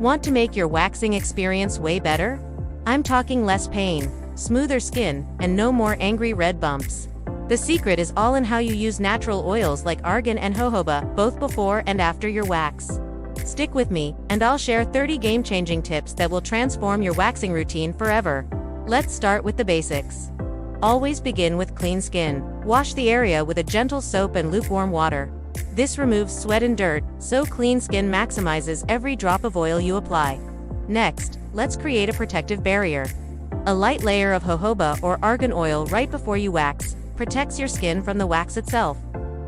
Want to make your waxing experience way better? I'm talking less pain, smoother skin, and no more angry red bumps. The secret is all in how you use natural oils like Argan and Jojoba, both before and after your wax. Stick with me, and I'll share 30 game-changing tips that will transform your waxing routine forever. Let's start with the basics. Always begin with clean skin. Wash the area with a gentle soap and lukewarm water. This removes sweat and dirt, so clean skin maximizes every drop of oil you apply. Next, let's create a protective barrier. A light layer of jojoba or argan oil right before you wax protects your skin from the wax itself.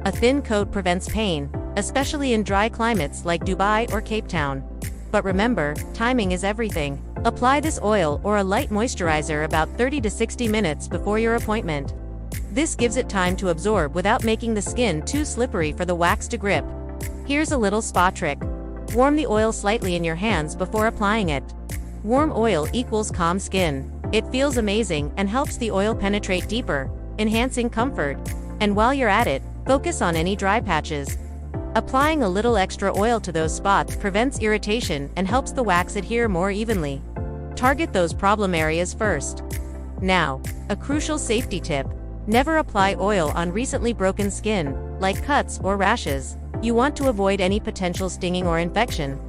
A thin coat prevents pain, especially in dry climates like Dubai or Cape Town. But remember, timing is everything. Apply this oil or a light moisturizer about 30 to 60 minutes before your appointment. This gives it time to absorb without making the skin too slippery for the wax to grip. Here's a little spa trick. Warm the oil slightly in your hands before applying it. Warm oil equals calm skin. It feels amazing and helps the oil penetrate deeper, enhancing comfort. And while you're at it, focus on any dry patches. Applying a little extra oil to those spots prevents irritation and helps the wax adhere more evenly. Target those problem areas first. Now, a crucial safety tip. Never apply oil on recently broken skin, like cuts or rashes. You want to avoid any potential stinging or infection.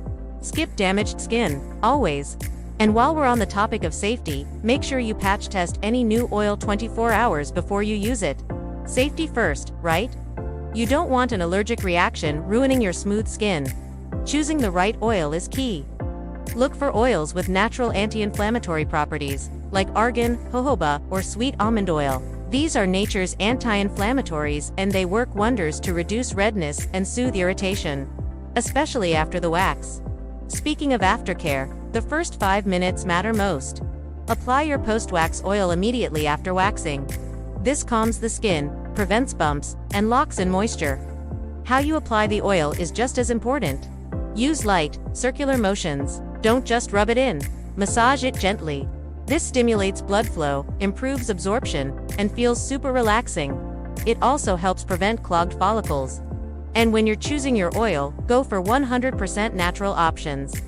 Skip damaged skin, always. And while we're on the topic of safety, make sure you patch test any new oil 24 hours before you use it. Safety first, right? You don't want an allergic reaction ruining your smooth skin. Choosing the right oil is key. Look for oils with natural anti-inflammatory properties, like argan, jojoba, or sweet almond oil. These are nature's anti-inflammatories and they work wonders to reduce redness and soothe irritation, especially after the wax. Speaking of aftercare, the first 5 minutes matter most. Apply your post-wax oil immediately after waxing. This calms the skin, prevents bumps, and locks in moisture. How you apply the oil is just as important. Use light, circular motions. Don't just rub it in. Massage it gently. This stimulates blood flow, improves absorption, and feels super relaxing. It also helps prevent clogged follicles. And when you're choosing your oil, go for 100% natural options.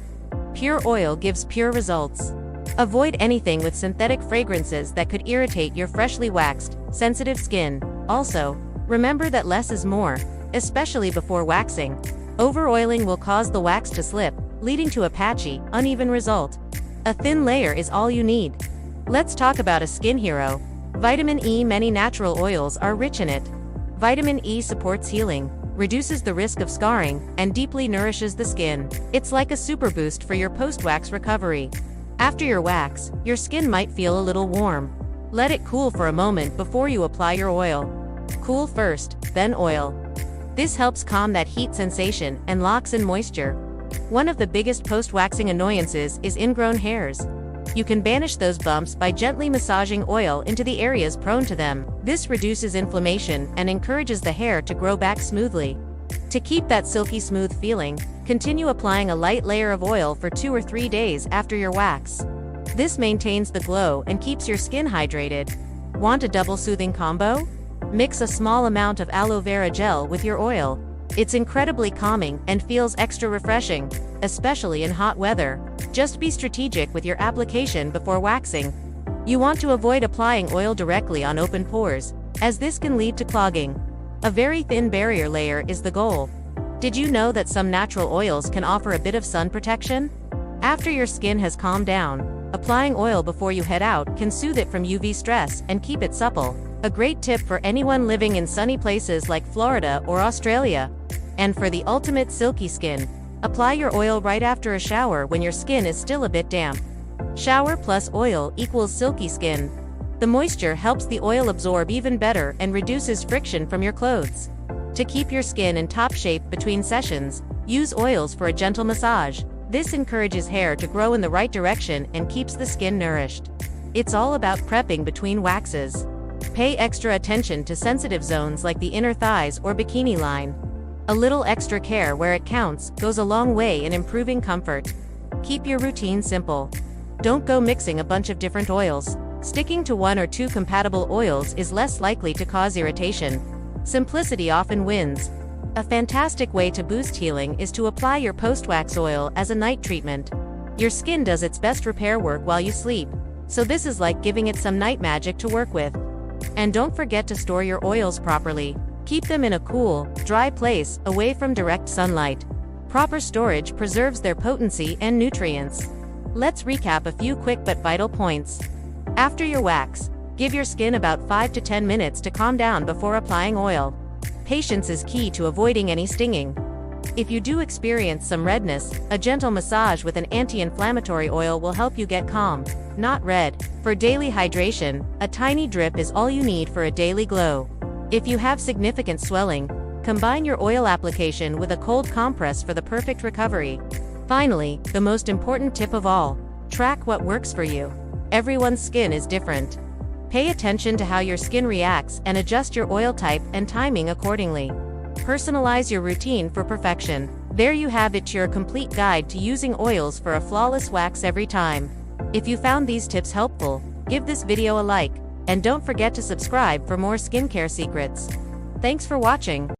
Pure oil gives pure results. Avoid anything with synthetic fragrances that could irritate your freshly waxed, sensitive skin. Also, remember that less is more, especially before waxing. Over-oiling will cause the wax to slip, leading to a patchy, uneven result. A thin layer is all you need. Let's talk about a skin hero. Vitamin E. Many natural oils are rich in it. Vitamin E supports healing, reduces the risk of scarring, and deeply nourishes the skin. It's like a super boost for your post-wax recovery. After your wax, your skin might feel a little warm. Let it cool for a moment before you apply your oil. Cool first, then oil. This helps calm that heat sensation and locks in moisture. One of the biggest post-waxing annoyances is ingrown hairs. You can banish those bumps by gently massaging oil into the areas prone to them. This reduces inflammation and encourages the hair to grow back smoothly. To keep that silky smooth feeling, continue applying a light layer of oil for 2 or 3 days after your wax. This maintains the glow and keeps your skin hydrated. Want a double soothing combo? Mix a small amount of aloe vera gel with your oil. It's incredibly calming and feels extra refreshing, especially in hot weather. Just be strategic with your application before waxing. You want to avoid applying oil directly on open pores, as this can lead to clogging. A very thin barrier layer is the goal. Did you know that some natural oils can offer a bit of sun protection? After your skin has calmed down, applying oil before you head out can soothe it from UV stress and keep it supple. A great tip for anyone living in sunny places like Florida or Australia. And for the ultimate silky skin, apply your oil right after a shower when your skin is still a bit damp. Shower plus oil equals silky skin. The moisture helps the oil absorb even better and reduces friction from your clothes. To keep your skin in top shape between sessions, use oils for a gentle massage. This encourages hair to grow in the right direction and keeps the skin nourished. It's all about prepping between waxes. Pay extra attention to sensitive zones like the inner thighs or bikini line. A little extra care where it counts goes a long way in improving comfort. Keep your routine simple. Don't go mixing a bunch of different oils. Sticking to 1 or 2 compatible oils is less likely to cause irritation. Simplicity often wins. A fantastic way to boost healing is to apply your post-wax oil as a night treatment. Your skin does its best repair work while you sleep, so this is like giving it some night magic to work with. And don't forget to store your oils properly. Keep them in a cool, dry place, away from direct sunlight. Proper storage preserves their potency and nutrients. Let's recap a few quick but vital points. After your wax, give your skin about 5 to 10 minutes to calm down before applying oil. Patience is key to avoiding any stinging. If you do experience some redness, a gentle massage with an anti-inflammatory oil will help you get calm, not red. For daily hydration, a tiny drip is all you need for a daily glow. If you have significant swelling, combine your oil application with a cold compress for the perfect recovery. Finally, the most important tip of all, track what works for you. Everyone's skin is different. Pay attention to how your skin reacts and adjust your oil type and timing accordingly. Personalize your routine for perfection. There you have it, your complete guide to using oils for a flawless wax every time. If you found these tips helpful, give this video a like, and don't forget to subscribe for more skincare secrets. Thanks for watching.